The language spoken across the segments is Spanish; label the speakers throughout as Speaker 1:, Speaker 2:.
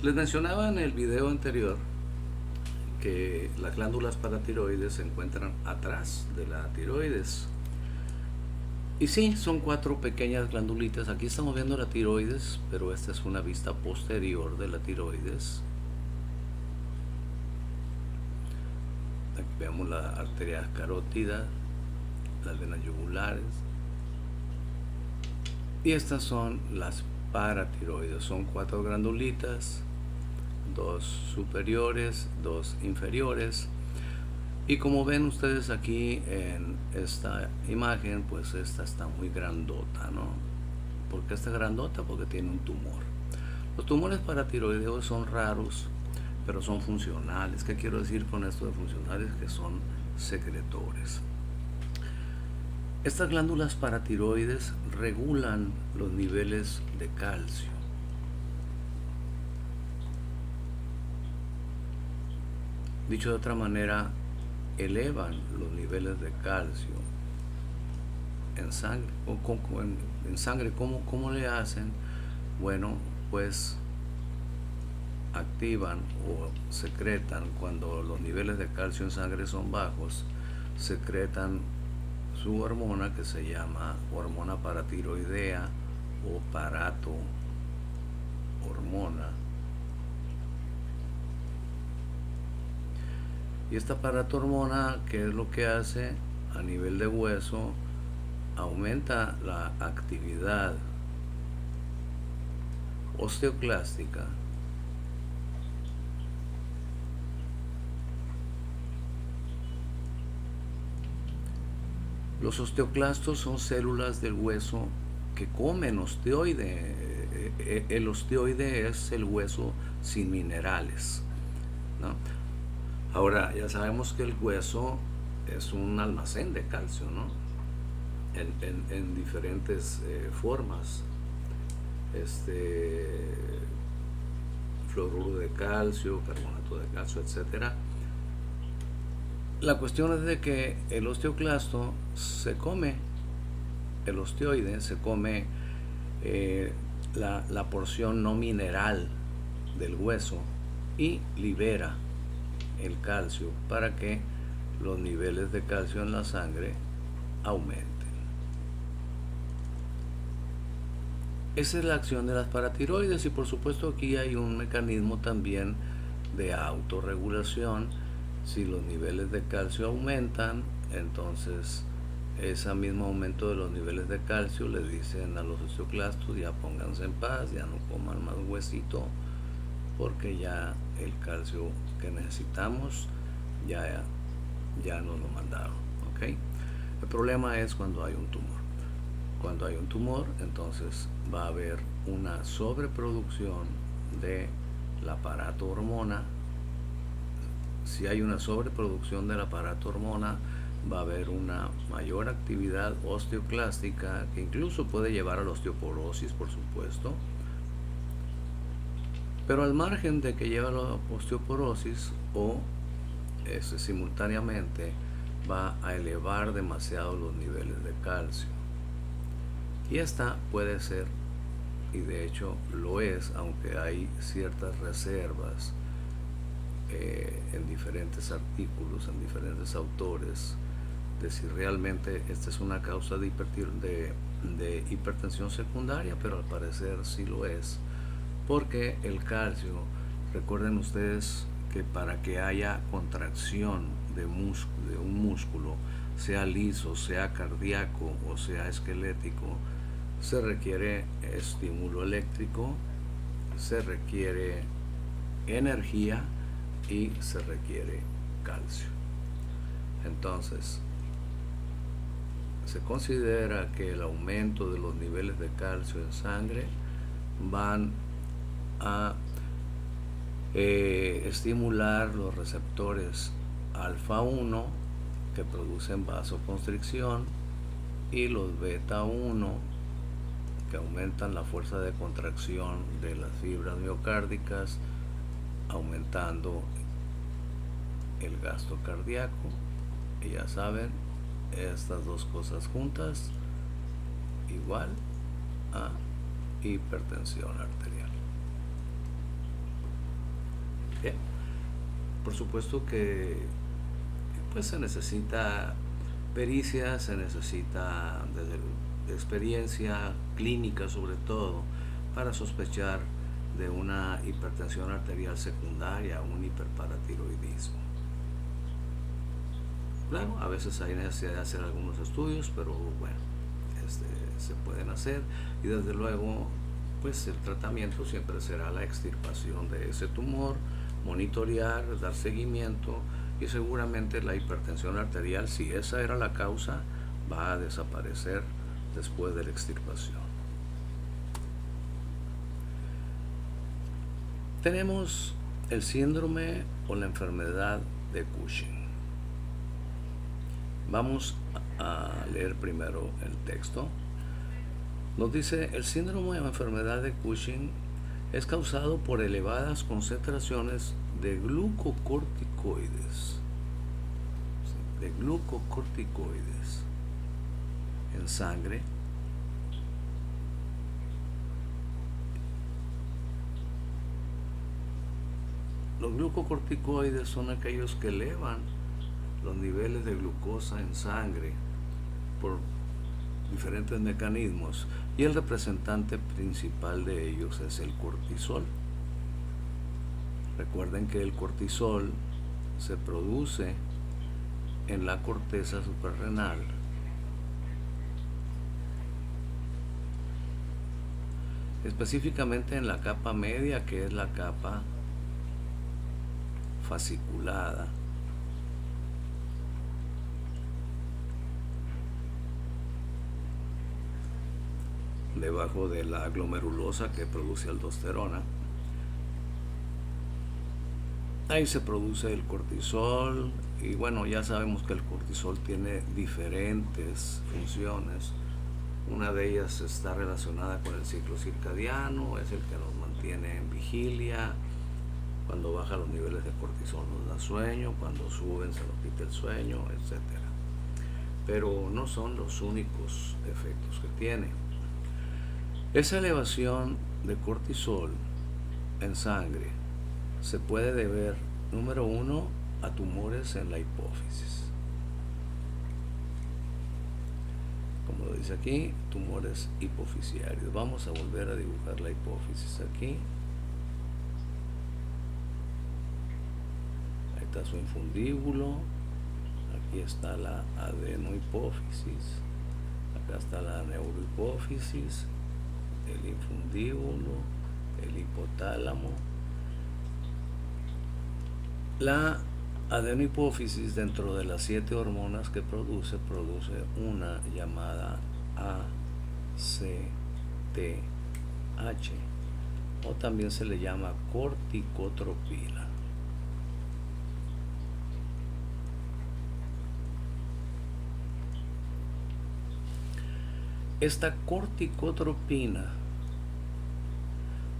Speaker 1: Les mencionaba en el video anterior que las glándulas paratiroides se encuentran atrás de la tiroides. Y sí, son cuatro pequeñas glandulitas. Aquí estamos viendo la tiroides, pero esta es una vista posterior de la tiroides. Aquí vemos la arteria carótida, las venas yugulares. Y estas son las paratiroides. Son cuatro glandulitas, dos superiores, dos inferiores. Y como ven ustedes aquí en esta imagen, pues esta está muy grandota, ¿no? ¿Por qué está grandota? Porque tiene un tumor. Los tumores paratiroideos son raros, pero son funcionales. ¿Qué quiero decir con esto de funcionales? Que son secretores. Estas glándulas paratiroides regulan los niveles de calcio. Dicho de otra manera, elevan los niveles de calcio en sangre. ¿Cómo le hacen? Bueno, pues activan o secretan cuando los niveles de calcio en sangre son bajos, secretan su hormona que se llama hormona paratiroidea o parato hormona. Y esta paratormona, ¿qué es lo que hace? A nivel de hueso, aumenta la actividad osteoclástica, los osteoclastos son células del hueso que comen osteoide. El osteoide es el hueso sin minerales, ¿no? Ahora, ya sabemos que el hueso es un almacén de calcio, ¿no? En diferentes formas. Fluoruro de calcio, carbonato de calcio, etcétera. La cuestión es de que el osteoclasto se come, el osteoide se come la porción no mineral del hueso y libera el calcio para que los niveles de calcio en la sangre aumenten. Esa es la acción de las paratiroides y por supuesto aquí hay un mecanismo también de autorregulación. Si los niveles de calcio aumentan, entonces ese mismo aumento de los niveles de calcio le dicen a los osteoclastos: ya pónganse en paz, ya no coman más huesito, porque ya el calcio que necesitamos ya nos lo mandaron, ¿ok? El problema es cuando hay un tumor. Cuando hay un tumor, entonces va a haber una sobreproducción de la aparato hormona. Si hay una sobreproducción del aparato hormona, va a haber una mayor actividad osteoclástica que incluso puede llevar a la osteoporosis, por supuesto. Pero al margen de que lleva a la osteoporosis o simultáneamente va a elevar demasiado los niveles de calcio. Y esta puede ser, y de hecho lo es, aunque hay ciertas reservas en diferentes artículos, en diferentes autores, de si realmente esta es una causa de hipertensión secundaria, pero al parecer sí lo es, porque el calcio, recuerden ustedes que para que haya contracción de un músculo, sea liso, sea cardíaco o sea esquelético, se requiere estímulo eléctrico, se requiere energía y se requiere calcio. Entonces, se considera que el aumento de los niveles de calcio en sangre van a estimular los receptores alfa 1 que producen vasoconstricción y los beta 1 que aumentan la fuerza de contracción de las fibras miocárdicas, aumentando el gasto cardíaco. Y ya saben, estas dos cosas juntas igual a hipertensión arterial. Bien, por supuesto que pues se necesita pericia, se necesita experiencia clínica sobre todo para sospechar de una hipertensión arterial secundaria, un hiperparatiroidismo. Claro, a veces hay necesidad de hacer algunos estudios, pero bueno, se pueden hacer, y desde luego pues el tratamiento siempre será la extirpación de ese tumor, monitorear, dar seguimiento, y seguramente la hipertensión arterial, si esa era la causa, va a desaparecer después de la extirpación. Tenemos el síndrome o la enfermedad de Cushing. Vamos a leer primero el texto. Nos dice: el síndrome o enfermedad de Cushing es causado por elevadas concentraciones de glucocorticoides, en sangre, Los glucocorticoides son aquellos que elevan los niveles de glucosa en sangre por diferentes mecanismos, y el representante principal de ellos es el cortisol. Recuerden que el cortisol se produce en la corteza suprarrenal, específicamente en la capa media, que es la capa fasciculada, debajo de la glomerulosa que produce aldosterona. Ahí se produce el cortisol, y bueno, ya sabemos que el cortisol tiene diferentes funciones. Una de ellas está relacionada con el ciclo circadiano, es el que nos mantiene en vigilia. Cuando baja los niveles de cortisol nos da sueño, cuando suben se nos quita el sueño, etc. Pero no son los únicos efectos que tiene. Esa elevación de cortisol en sangre se puede deber, número uno, a tumores en la hipófisis. Como lo dice aquí, tumores hipofisiarios. Vamos a volver a dibujar la hipófisis aquí. Ahí está su infundíbulo. Aquí está la adenohipófisis. Acá está la neurohipófisis, el infundíbulo, el hipotálamo. La adenohipófisis, dentro de las 7 hormonas que produce una llamada ACTH, o también se le llama corticotropina. Esta corticotropina,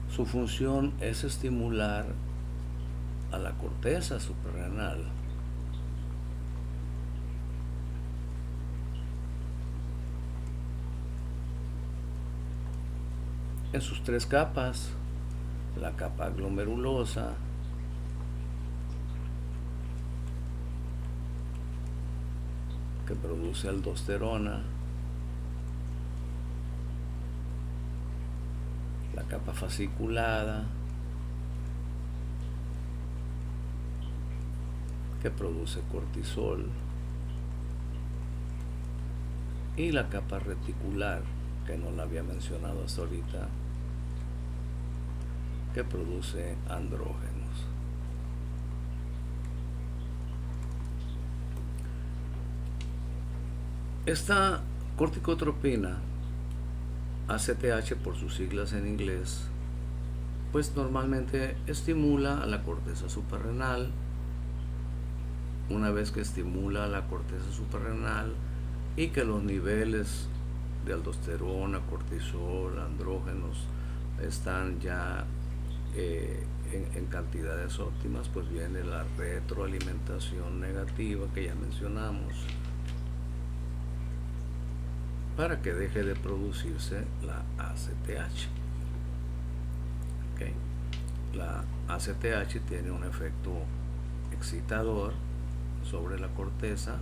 Speaker 1: su función es estimular a la corteza suprarrenal en sus 3 capas: la capa glomerulosa, que produce aldosterona, la capa fasciculada, que produce cortisol, y la capa reticular, que no la había mencionado hasta ahorita, que produce andrógenos. Esta corticotropina, ACTH por sus siglas en inglés, pues normalmente estimula a la corteza suprarrenal. Una vez que estimula a la corteza suprarrenal y que los niveles de aldosterona, cortisol, andrógenos están ya en cantidades óptimas, pues viene la retroalimentación negativa que ya mencionamos, para que deje de producirse la ACTH. ¿Okay? La ACTH tiene un efecto excitador sobre la corteza,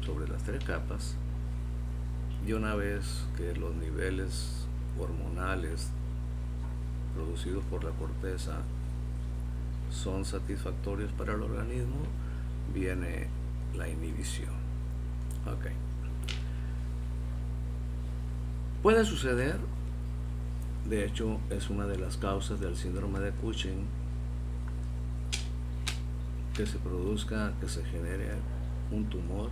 Speaker 1: sobre las tres capas, y una vez que los niveles hormonales producidos por la corteza son satisfactorios para el organismo, viene la inhibición. Ok. Puede suceder, de hecho es una de las causas del síndrome de Cushing, que se produzca, que se genere un tumor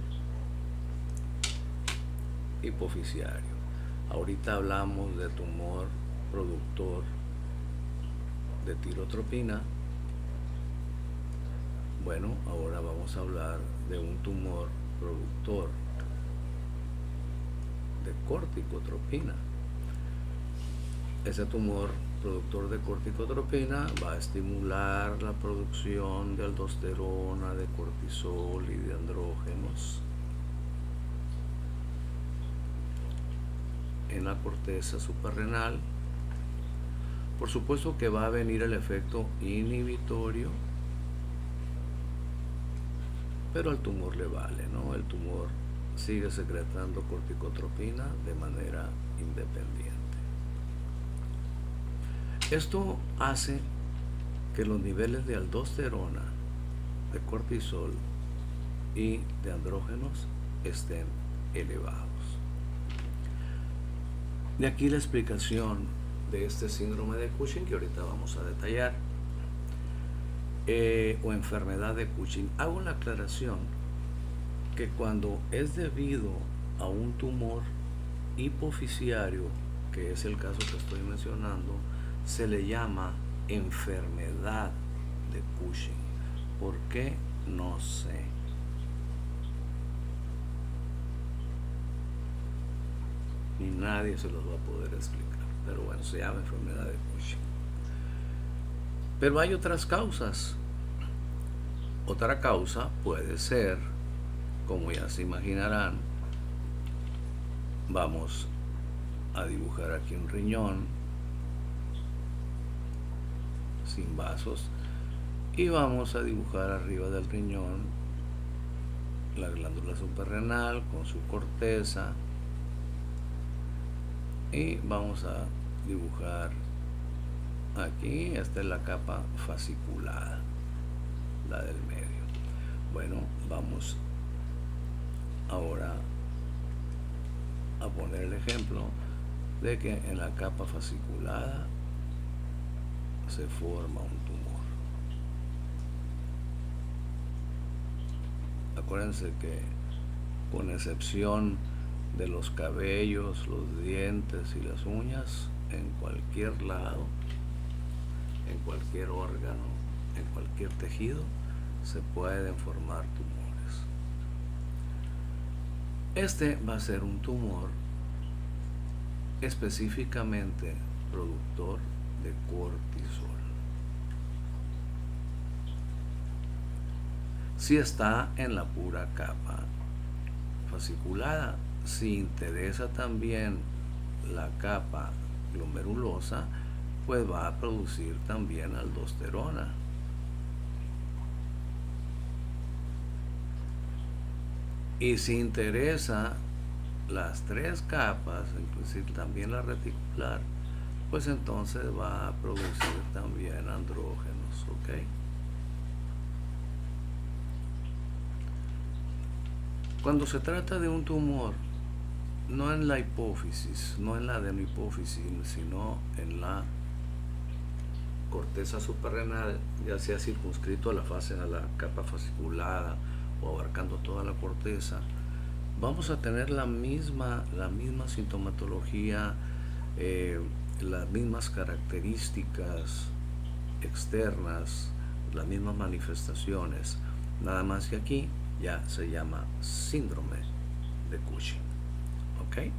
Speaker 1: hipofisiario. Ahorita hablamos de tumor productor de tirotropina. Bueno, ahora vamos a hablar de un tumor productor de corticotropina. Ese tumor productor de corticotropina va a estimular la producción de aldosterona, de cortisol y de andrógenos en la corteza suprarrenal. Por supuesto que va a venir el efecto inhibitorio, pero al tumor le vale, ¿no? El tumor sigue secretando corticotropina de manera independiente. Esto hace que los niveles de aldosterona, de cortisol y de andrógenos estén elevados. De aquí la explicación de este síndrome de Cushing que ahorita vamos a detallar, o enfermedad de Cushing. Hago la aclaración que cuando es debido a un tumor hipofisiario, que es el caso que estoy mencionando, se le llama enfermedad de Cushing. ¿Por qué? No sé. Ni nadie se los va a poder explicar. Pero bueno, se llama enfermedad de Cushing. Pero hay otras causas. Otra causa puede ser, como ya se imaginarán, vamos a dibujar aquí un riñón sin vasos y vamos a dibujar arriba del riñón la glándula suprarrenal con su corteza y vamos a dibujar aquí, esta es la capa fasciculada, la del medio. Bueno, vamos ahora a poner el ejemplo de que en la capa fasciculada se forma un tumor. Acuérdense que con excepción de los cabellos, los dientes y las uñas, en cualquier lado, en cualquier órgano, en cualquier tejido, se pueden formar tumores. Este va a ser un tumor específicamente productor de cortisol. Si está en la pura capa fasciculada, si interesa también la capa glomerulosa, pues va a producir también aldosterona. Y si interesa las tres capas, inclusive también la reticular, pues entonces va a producir también andrógenos, ¿ok? Cuando se trata de un tumor, no en la hipófisis, no en la adenohipófisis, sino en la corteza suprarrenal, ya sea circunscrito a la capa fasciculada o abarcando toda la corteza, vamos a tener la misma sintomatología, las mismas características externas, las mismas manifestaciones, nada más que aquí ya se llama síndrome de Cushing, ¿ok?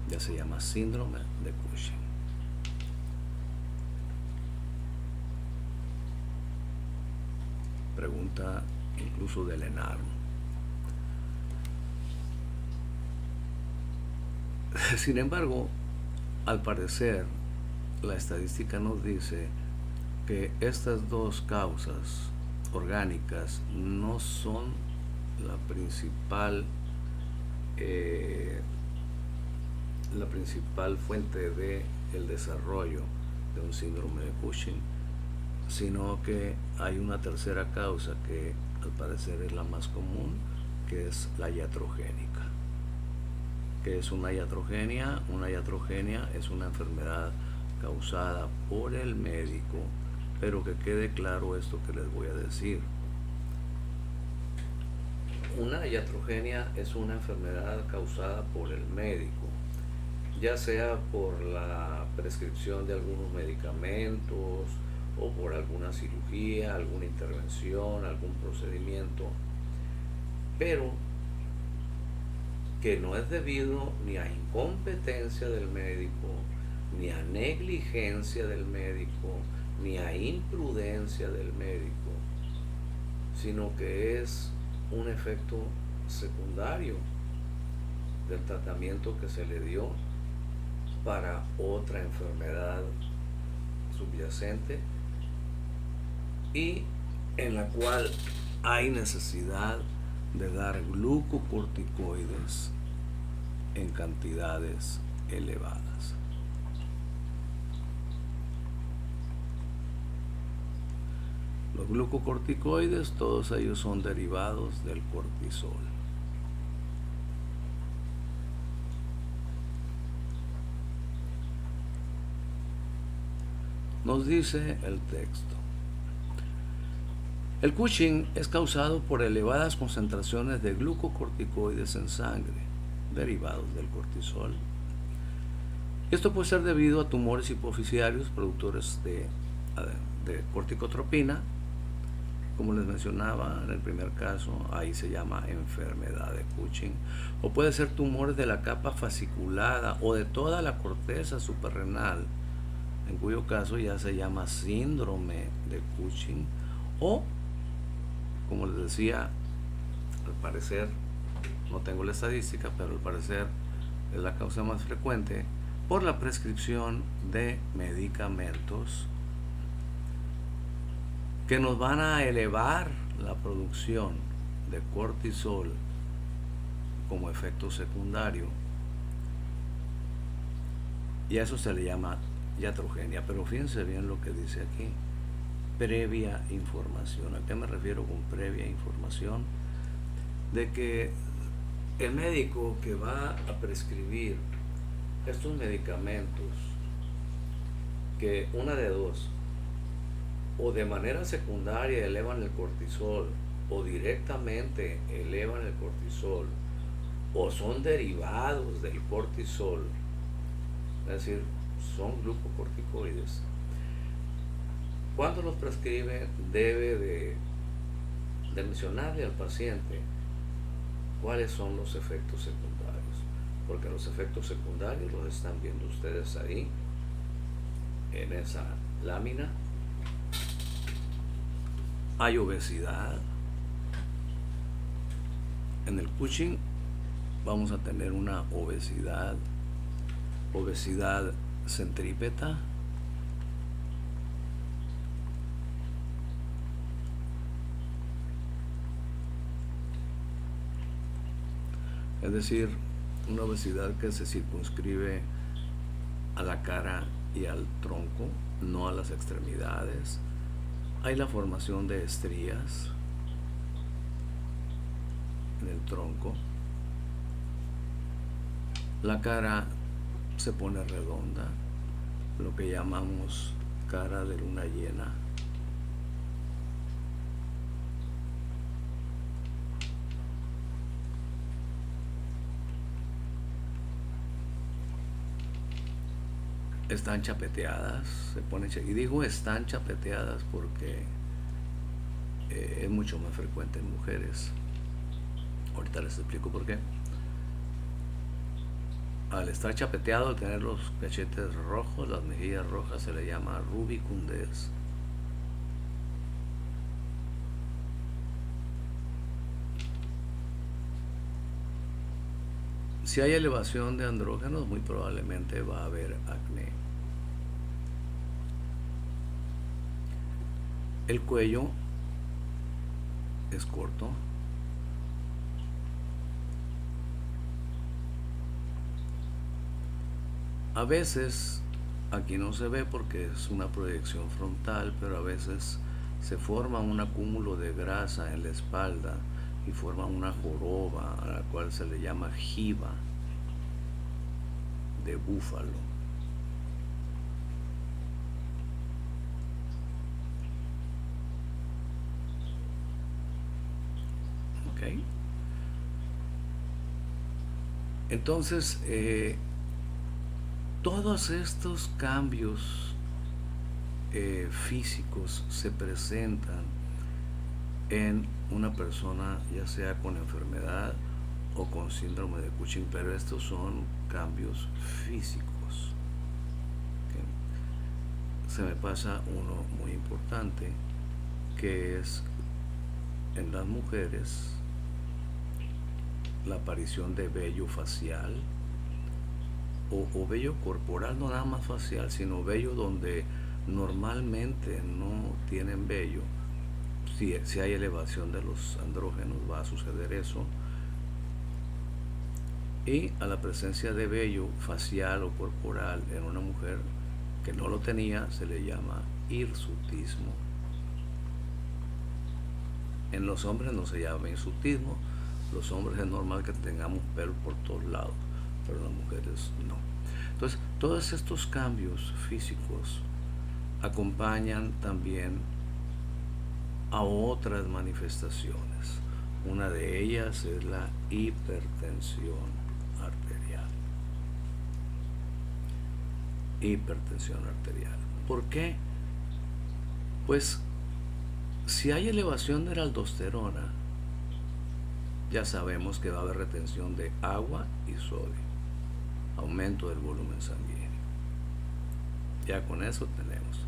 Speaker 1: Ya se llama síndrome de Cushing. Pregunta incluso del enarmo. Sin embargo, al parecer, la estadística nos dice que estas dos causas orgánicas no son la principal fuente de el desarrollo de un síndrome de Cushing, sino que hay una tercera causa que al parecer es la más común, que es la iatrogénica. ¿Qué es una iatrogenia? Una iatrogenia es una enfermedad causada por el médico, pero que quede claro esto que les voy a decir. Una iatrogenia es una enfermedad causada por el médico, ya sea por la prescripción de algunos medicamentos o por alguna cirugía, alguna intervención, algún procedimiento, pero que no es debido ni a incompetencia del médico, ni a negligencia del médico, ni a imprudencia del médico, sino que es un efecto secundario del tratamiento que se le dio para otra enfermedad subyacente y en la cual hay necesidad de dar glucocorticoides en cantidades elevadas. Los glucocorticoides, todos ellos son derivados del cortisol. Nos dice el texto: el Cushing es causado por elevadas concentraciones de glucocorticoides en sangre, derivados del cortisol. Esto puede ser debido a tumores hipoficiarios productores de corticotropina. Como les mencionaba en el primer caso, ahí se llama enfermedad de Cushing, o puede ser tumores de la capa fasciculada o de toda la corteza suprarrenal, en cuyo caso ya se llama síndrome de Cushing, o, como les decía, al parecer, no tengo la estadística, pero al parecer es la causa más frecuente, por la prescripción de medicamentos que nos van a elevar la producción de cortisol como efecto secundario, y a eso se le llama iatrogenia. Pero fíjense bien lo que dice aquí: previa información. ¿A qué me refiero con previa información? De que el médico que va a prescribir estos medicamentos, que una de dos, o de manera secundaria elevan el cortisol, o directamente elevan el cortisol, o son derivados del cortisol, es decir, son glucocorticoides. Cuando los prescribe, debe de mencionarle al paciente cuáles son los efectos secundarios, porque los efectos secundarios los están viendo ustedes ahí en esa lámina. Hay obesidad. En el Cushing vamos a tener una obesidad centrípeta, es decir, una obesidad que se circunscribe a la cara y al tronco, no a las extremidades. Hay la formación de estrías en el tronco. La cara se pone redonda, lo que llamamos cara de luna llena. Están chapeteadas, se ponen, y digo están chapeteadas porque es mucho más frecuente en mujeres. Ahorita les explico por qué. Al estar chapeteado, al tener los cachetes rojos, las mejillas rojas, se le llama rubicundez. Si hay elevación de andrógenos, muy probablemente va a haber acné. El cuello es corto. A veces, aquí no se ve porque es una proyección frontal, pero a veces se forma un acúmulo de grasa en la espalda y forma una joroba a la cual se le llama jiba de búfalo. ¿Ok? Entonces, todos estos cambios físicos se presentan en una persona ya sea con enfermedad o con síndrome de Cushing, pero estos son cambios físicos. ¿Okay? Se me pasa uno muy importante, que es en las mujeres la aparición de vello facial o vello corporal, no nada más facial, sino vello donde normalmente no tienen vello. Si hay elevación de los andrógenos va a suceder eso. Y a la presencia de vello facial o corporal en una mujer que no lo tenía se le llama hirsutismo. En los hombres no se llama hirsutismo. Los hombres es normal que tengamos pelo por todos lados, pero las mujeres no. Entonces, todos estos cambios físicos acompañan también a otras manifestaciones. Una de ellas es la hipertensión arterial. Hipertensión arterial. ¿Por qué? Pues si hay elevación de la aldosterona, ya sabemos que va a haber retención de agua y sodio, aumento del volumen sanguíneo. Ya con eso tenemos.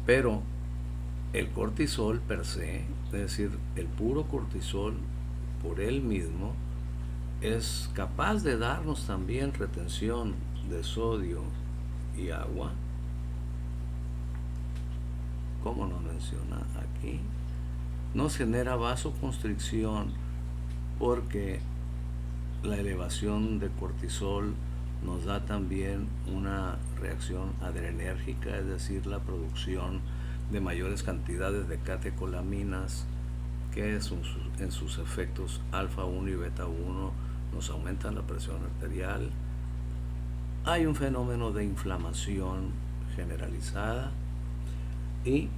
Speaker 1: Pero el cortisol per se, es decir, el puro cortisol por él mismo, es capaz de darnos también retención de sodio y agua, como nos menciona aquí. Nos genera vasoconstricción porque la elevación de cortisol nos da también una reacción adrenérgica, es decir, la producción de mayores cantidades de catecolaminas que en sus efectos alfa 1 y beta 1 nos aumentan la presión arterial. Hay un fenómeno de inflamación generalizada y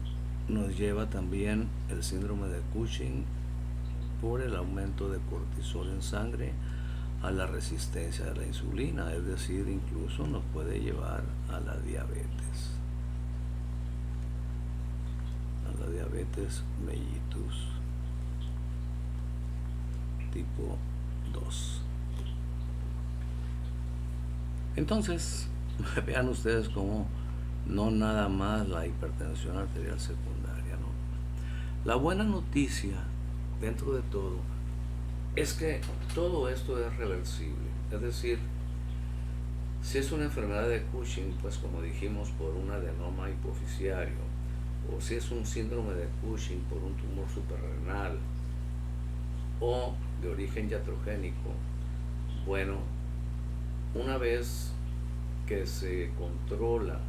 Speaker 1: nos lleva también el síndrome de Cushing por el aumento de cortisol en sangre a la resistencia de la insulina, es decir, incluso nos puede llevar a la diabetes mellitus tipo 2. Entonces, vean ustedes cómo no nada más la hipertensión arterial secundaria, ¿no? La buena noticia dentro de todo es que todo esto es reversible, es decir, si es una enfermedad de Cushing, pues como dijimos, por un adenoma hipoficiario, o si es un síndrome de Cushing por un tumor suprarrenal o de origen iatrogénico, bueno, una vez que se controla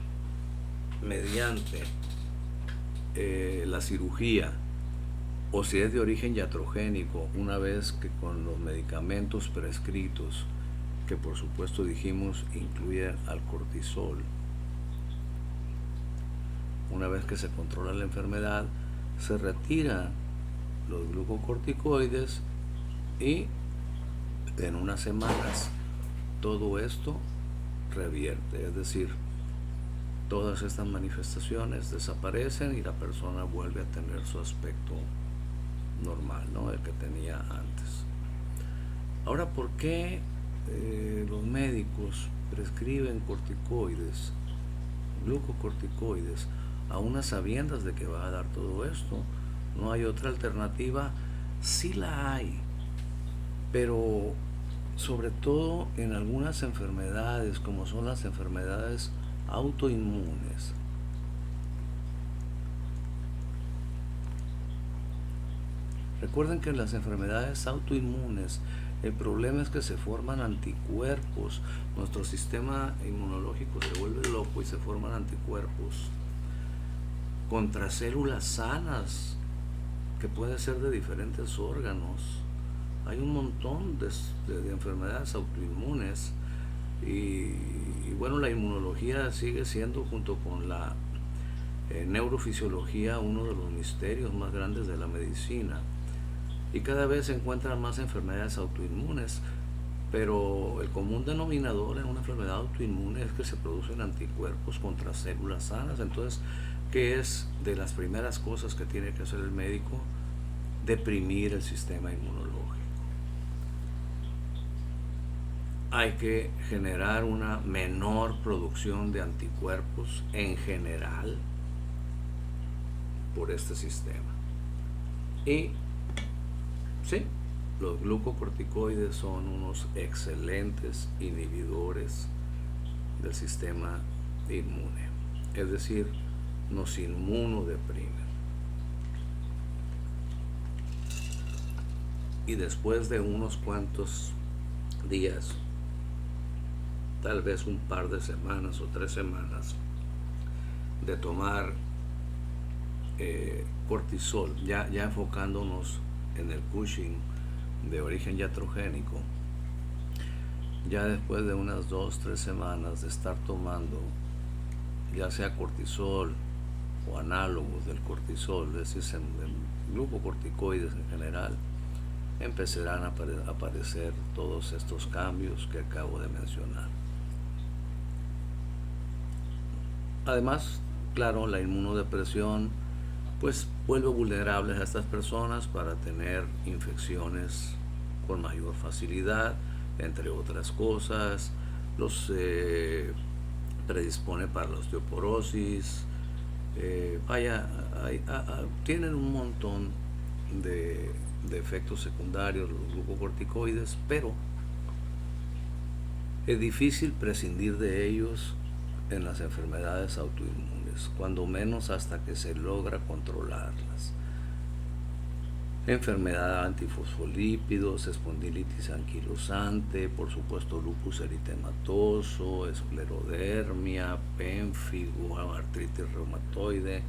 Speaker 1: mediante la cirugía, o si es de origen iatrogénico, una vez que con los medicamentos prescritos, que por supuesto dijimos incluye al cortisol, una vez que se controla la enfermedad, se retiran los glucocorticoides y en unas semanas todo esto revierte, es decir, todas estas manifestaciones desaparecen y la persona vuelve a tener su aspecto normal, ¿no? El que tenía antes. Ahora, ¿por qué los médicos prescriben corticoides, glucocorticoides, a unas sabiendas de que va a dar todo esto? No hay otra alternativa. Sí la hay, pero sobre todo en algunas enfermedades, como son las enfermedades autoinmunes. Recuerden que en las enfermedades autoinmunes el problema es que se forman anticuerpos. Nuestro sistema inmunológico se vuelve loco y se forman anticuerpos contra células sanas que pueden ser de diferentes órganos. Hay un montón de enfermedades autoinmunes y bueno, la inmunología sigue siendo, junto con la neurofisiología, uno de los misterios más grandes de la medicina, y cada vez se encuentran más enfermedades autoinmunes, pero el común denominador en una enfermedad autoinmune es que se producen anticuerpos contra células sanas. Entonces, ¿qué es de las primeras cosas que tiene que hacer el médico? Deprimir el sistema inmunológico. Hay que generar una menor producción de anticuerpos en general por este sistema. Y sí, los glucocorticoides son unos excelentes inhibidores del sistema inmune, es decir, nos inmunodeprimen. Y después de unos cuantos días, tal vez un par de semanas o 3 semanas de tomar cortisol, ya enfocándonos en el Cushing de origen iatrogénico, ya después de unas 2-3 semanas de estar tomando ya sea cortisol o análogos del cortisol, es decir, glucocorticoides en general, empezarán a aparecer todos estos cambios que acabo de mencionar. Además, claro, la inmunodepresión pues vuelve vulnerables a estas personas para tener infecciones con mayor facilidad, entre otras cosas. Los predispone para la osteoporosis. Tienen un montón de efectos secundarios los glucocorticoides, pero es difícil prescindir de ellos en las enfermedades autoinmunes, cuando menos hasta que se logra controlarlas. Enfermedad antifosfolípidos, espondilitis anquilosante, por supuesto lupus eritematoso, esclerodermia, pénfigo, artritis reumatoide,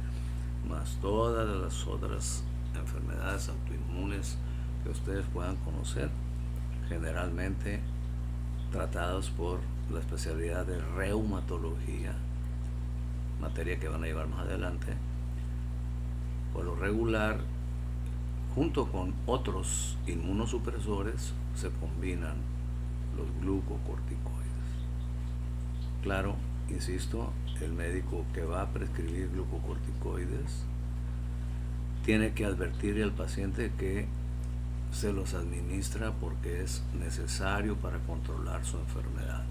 Speaker 1: más todas las otras enfermedades autoinmunes que ustedes puedan conocer, generalmente tratadas por la especialidad de reumatología, materia que van a llevar más adelante. Por lo regular, junto con otros inmunosupresores, se combinan los glucocorticoides. Claro, insisto, el médico que va a prescribir glucocorticoides tiene que advertirle al paciente que se los administra porque es necesario para controlar su enfermedad,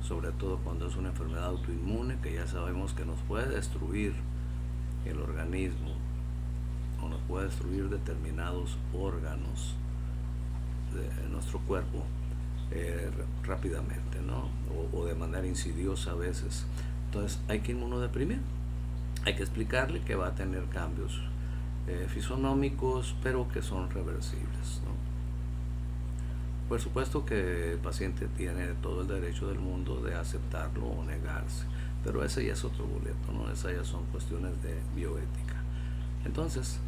Speaker 1: sobre todo cuando es una enfermedad autoinmune que ya sabemos que nos puede destruir el organismo o nos puede destruir determinados órganos de nuestro cuerpo rápidamente, ¿no? O de manera insidiosa a veces. Entonces hay que inmunodeprimir, hay que explicarle que va a tener cambios fisonómicos, pero que son reversibles, ¿no? Por supuesto que el paciente tiene todo el derecho del mundo de aceptarlo o negarse, pero ese ya es otro boleto, ¿no? Esas ya son cuestiones de bioética. Entonces,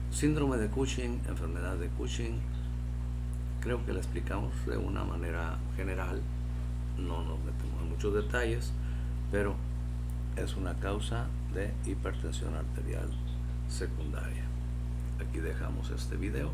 Speaker 1: síndrome de Cushing, enfermedad de Cushing, creo que la explicamos de una manera general, no nos metemos en muchos detalles, pero es una causa de hipertensión arterial secundaria. Aquí dejamos este video.